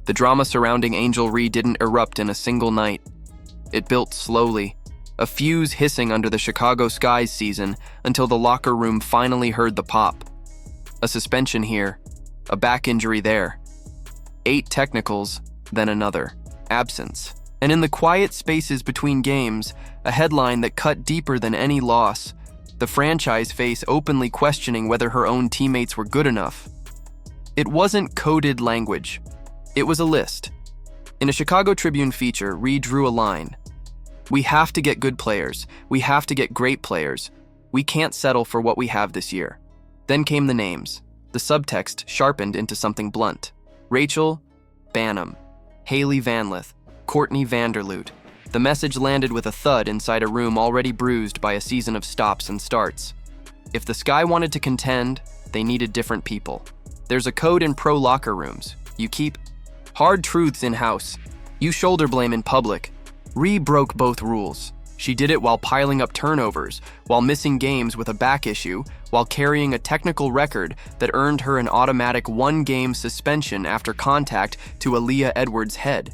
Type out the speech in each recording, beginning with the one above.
The drama surrounding Angel Reese didn't erupt in a single night. It built slowly, a fuse hissing under the Chicago skies season until the locker room finally heard the pop. A suspension here, a back injury there. 8 technicals, then another. Absence. And in the quiet spaces between games, a headline that cut deeper than any loss, the franchise face openly questioning whether her own teammates were good enough. It wasn't coded language. It was a list. In a Chicago Tribune feature, Reese drew a line. We have to get good players. We have to get great players. We can't settle for what we have this year. Then came the names, the subtext sharpened into something blunt. Rachel, Bannam, Aaliyah Vanlith, Courtney Vanderloot. The message landed with a thud inside a room already bruised by a season of stops and starts. If the Sky wanted to contend, they needed different people. There's a code in pro locker rooms. You keep hard truths in-house. You shoulder blame in public. Reese broke both rules. She did it while piling up turnovers, while missing games with a back issue, while carrying a technical record that earned her an automatic 1-game suspension after contact to Aaliyah Edwards' head.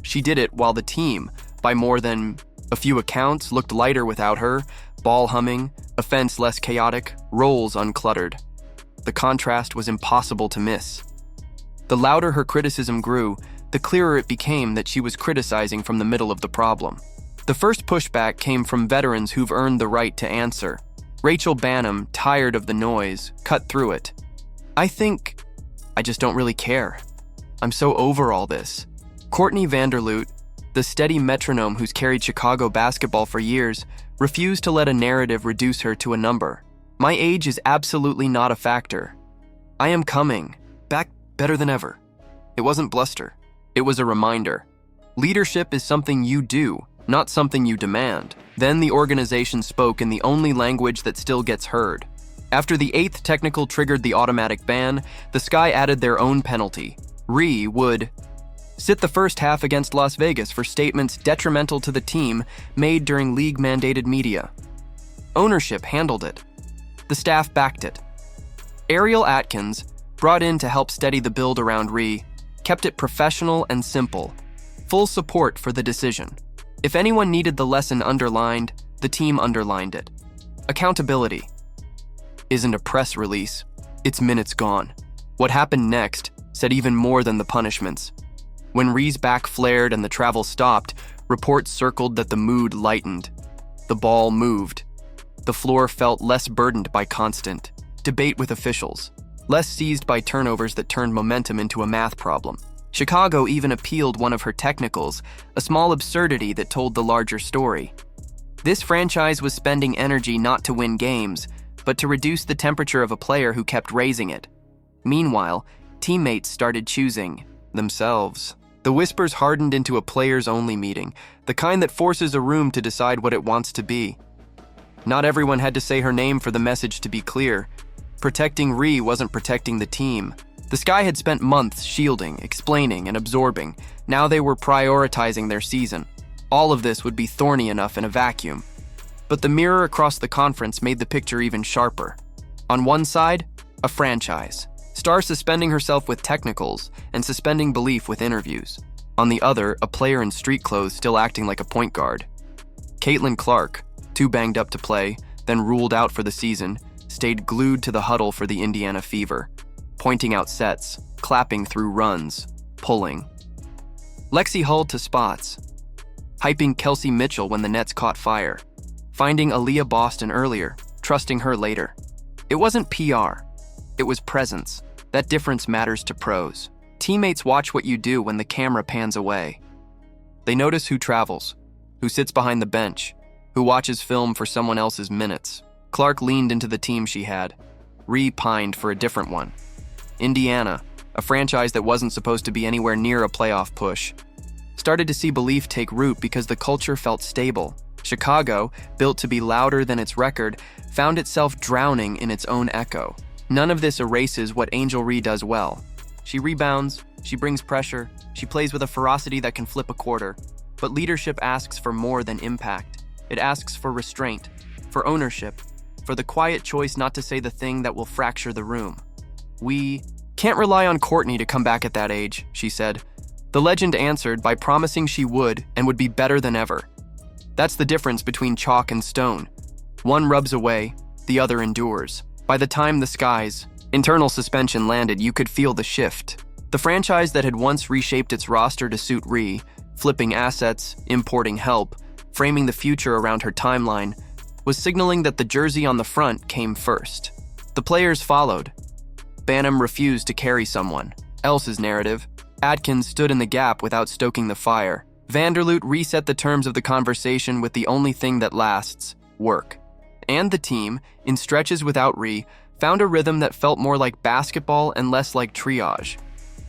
She did it while the team, by more than a few accounts, looked lighter without her, ball humming, offense less chaotic, roles uncluttered. The contrast was impossible to miss. The louder her criticism grew, the clearer it became that she was criticizing from the middle of the problem. The first pushback came from veterans who've earned the right to answer. Rachel Bannam, tired of the noise, cut through it. I just don't really care. I'm so over all this. Courtney Vanderloot, the steady metronome who's carried Chicago basketball for years, refused to let a narrative reduce her to a number. My age is absolutely not a factor. I am coming, back better than ever. It wasn't bluster. It was a reminder. Leadership is something you do, not something you demand. Then the organization spoke in the only language that still gets heard. After the 8th technical triggered the automatic ban, the Sky added their own penalty. Reese would sit the first half against Las Vegas for statements detrimental to the team made during league-mandated media. Ownership handled it. The staff backed it. Ariel Atkins, brought in to help steady the build around Reese, kept it professional and simple. Full support for the decision. If anyone needed the lesson underlined, the team underlined it. Accountability isn't a press release, it's minutes gone. What happened next said even more than the punishments. When Reese's back flared and the travel stopped, reports circled that the mood lightened. The ball moved. The floor felt less burdened by constant debate with officials, less seized by turnovers that turned momentum into a math problem. Chicago even appealed one of her technicals, a small absurdity that told the larger story. This franchise was spending energy not to win games, but to reduce the temperature of a player who kept raising it. Meanwhile, teammates started choosing themselves. The whispers hardened into a players-only meeting, the kind that forces a room to decide what it wants to be. Not everyone had to say her name for the message to be clear. Protecting Reese wasn't protecting the team. The Sky had spent months shielding, explaining, and absorbing. Now they were prioritizing their season. All of this would be thorny enough in a vacuum. But the mirror across the conference made the picture even sharper. On one side, a franchise. Star suspending herself with technicals and suspending belief with interviews. On the other, a player in street clothes still acting like a point guard. Caitlin Clark, too banged up to play, then ruled out for the season, stayed glued to the huddle for the Indiana Fever, pointing out sets, clapping through runs, pulling. Lexi Hull to spots, hyping Kelsey Mitchell when the Nets caught fire, finding Aaliyah Boston earlier, trusting her later. It wasn't PR, it was presence. That difference matters to pros. Teammates watch what you do when the camera pans away. They notice who travels, who sits behind the bench, who watches film for someone else's minutes. Clark leaned into the team she had. Reese pined for a different one. Indiana, a franchise that wasn't supposed to be anywhere near a playoff push, started to see belief take root because the culture felt stable. Chicago, built to be louder than its record, found itself drowning in its own echo. None of this erases what Angel Reese does well. She rebounds, she brings pressure, she plays with a ferocity that can flip a quarter. But leadership asks for more than impact. It asks for restraint, for ownership, for the quiet choice not to say the thing that will fracture the room. We can't rely on Courtney to come back at that age, she said. The legend answered by promising she would and would be better than ever. That's the difference between chalk and stone. One rubs away, the other endures. By the time the Sky's internal suspension landed, you could feel the shift. The franchise that had once reshaped its roster to suit Ree, flipping assets, importing help, framing the future around her timeline, was signaling that the jersey on the front came first. The players followed. Bannam refused to carry someone else's narrative. Atkins stood in the gap without stoking the fire. Vanderloot reset the terms of the conversation with the only thing that lasts: work. And the team, in stretches without Ree, found a rhythm that felt more like basketball and less like triage.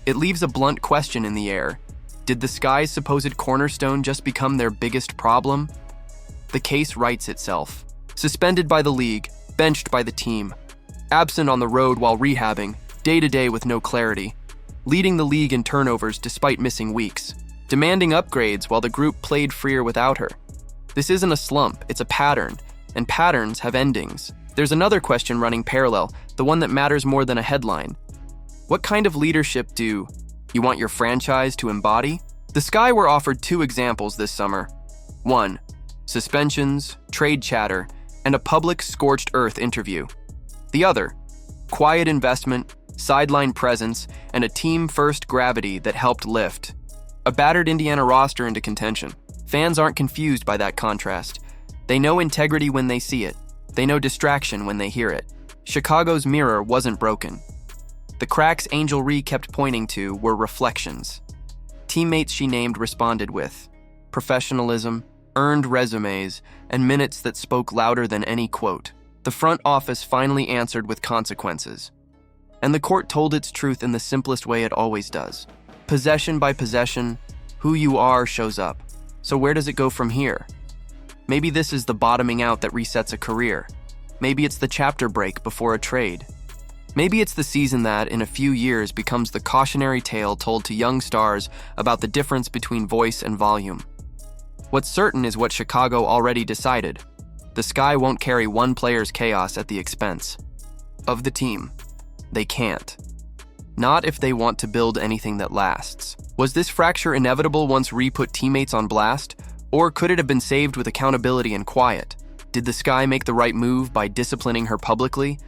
It leaves a blunt question in the air. Did the Sky's supposed cornerstone just become their biggest problem? The case writes itself. Suspended by the league, benched by the team, absent on the road while rehabbing, day-to-day with no clarity, leading the league in turnovers despite missing weeks, demanding upgrades while the group played freer without her. This isn't a slump, it's a pattern, and patterns have endings. There's another question running parallel, the one that matters more than a headline. What kind of leadership do you want your franchise to embody? The Sky were offered two examples this summer. One, suspensions, trade chatter, and a public scorched earth interview. The other, quiet investment, sideline presence, and a team-first gravity that helped lift a battered Indiana roster into contention. Fans aren't confused by that contrast. They know integrity when they see it. They know distraction when they hear it. Chicago's mirror wasn't broken. The cracks Angel Ree kept pointing to were reflections. Teammates she named responded with professionalism, earned resumes, and minutes that spoke louder than any quote. The front office finally answered with consequences. And the court told its truth in the simplest way it always does. Possession by possession, who you are shows up. So where does it go from here? Maybe this is the bottoming out that resets a career. Maybe it's the chapter break before a trade. Maybe it's the season that, in a few years, becomes the cautionary tale told to young stars about the difference between voice and volume. What's certain is what Chicago already decided. The Sky won't carry one player's chaos at the expense of the team. They can't. Not if they want to build anything that lasts. Was this fracture inevitable once Ree put teammates on blast? Or could it have been saved with accountability and quiet? Did the Sky make the right move by disciplining her publicly?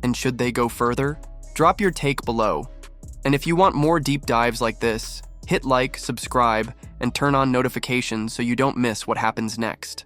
And should they go further? Drop your take below. And if you want more deep dives like this, hit like, subscribe, and turn on notifications so you don't miss what happens next.